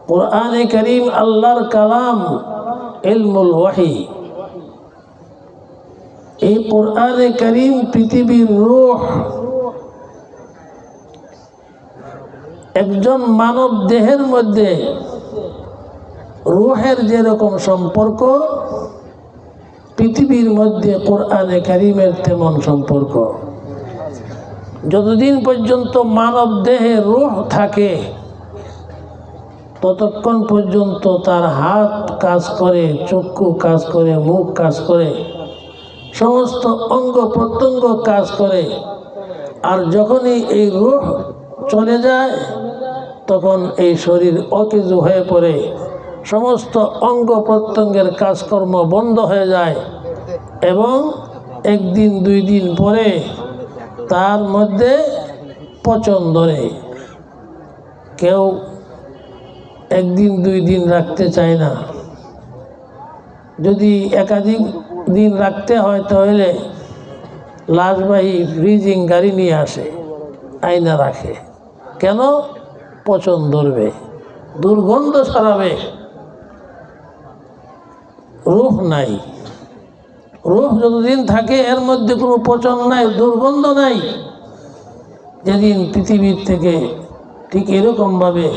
কোরআনে কারীম আল্লাহর কালাম, ইলমুল ওয়াহি। এই কোরআনে কারীম পৃথিবীর রূহ। একজন মানব দেহের মধ্যে রূহের যেরকম সম্পর্ক, পৃথিবীর মধ্যে কোরআনে কারীমের তেমন সম্পর্ক। যতদিন পর্যন্ত মানব দেহে রূহ থাকে ততক্ষণ পর্যন্ত তার হাত কাজ করে, চক্ষু কাজ করে, মুখ কাজ করে, সমস্ত অঙ্গ প্রত্যঙ্গ কাজ করে। আর যখনই এই রূহ চলে যায় তখন এই শরীর অকেজো হয়ে পড়ে, সমস্ত অঙ্গ প্রত্যঙ্গের কাজকর্ম বন্ধ হয়ে যায় এবং একদিন দুই দিন পরে তার মধ্যে পচন ধরে। কেউ একদিন দুই দিন রাখতে চায় না। যদি একাধিক দিন রাখতে হয় তাহলে লাশবাহী ফ্রিজিং গাড়ি নিয়ে আসে, আয়না রাখে। কেন? পচন ধরবে, দুর্গন্ধ ছড়াবে। রূহ নাই। রূহ যতদিন থাকে এর মধ্যে কোনো পচন নাই, দুর্গন্ধ নাই। যেদিন পৃথিবীর থেকে ঠিক এরকমভাবে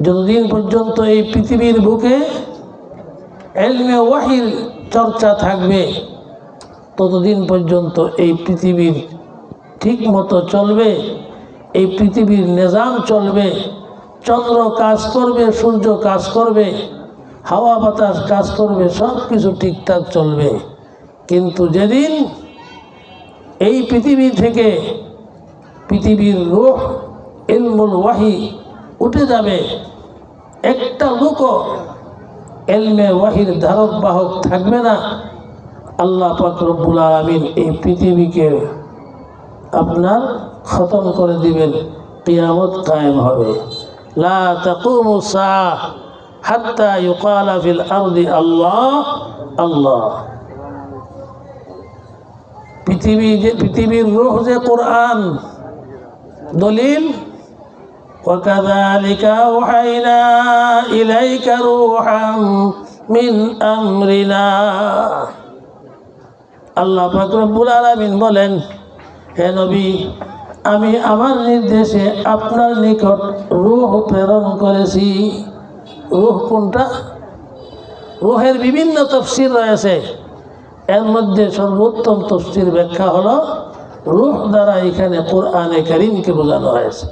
যতদিন পর্যন্ত এই পৃথিবীর বুকে ইলমে ওয়াহির চর্চা থাকবে ততদিন পর্যন্ত এই পৃথিবীর ঠিক মতো চলবে, এই পৃথিবীর নিজাম চলবে। চন্দ্র কাজ করবে, সূর্য কাজ করবে, হাওয়া বাতাস কাজ করবে, সব কিছু ঠিকঠাক চলবে। কিন্তু যেদিন এই পৃথিবী থেকে পৃথিবীর রূহ ইলমুল ওয়াহি উঠে যাবে, একটা লোকও ইলমে ওয়াহির ধারক বাহক থাকবে না। আল্লাহ পাক রব্বুল আলামিন এই পৃথিবীকে আপনার খতম করে দিবেন, কিয়ামত কায়েম হবে। লা তাকুমু সাআহ হাত্তা ইউকালা ফিল আরদি আল্লাহ আল্লাহ। পৃথিবীর রূহ যে কোরআন, দলিল وكذلك أوحينا إليك روحا من أمرنا। আল্লাহ পাক রব্বুল আলামিন বলেন, হে নবী, আমি আমার নির্দেশে আপনার নিকট রূহ প্রেরণ করেছি। রূহ কোনটা? রূহের বিভিন্ন তাফসীর রয়েছে, এর মধ্যে সর্বোত্তম তাফসীর ব্যাখ্যা হলো রূহ দ্বারা এখানে কোরআনে কারীমকে বোঝানো হয়েছে।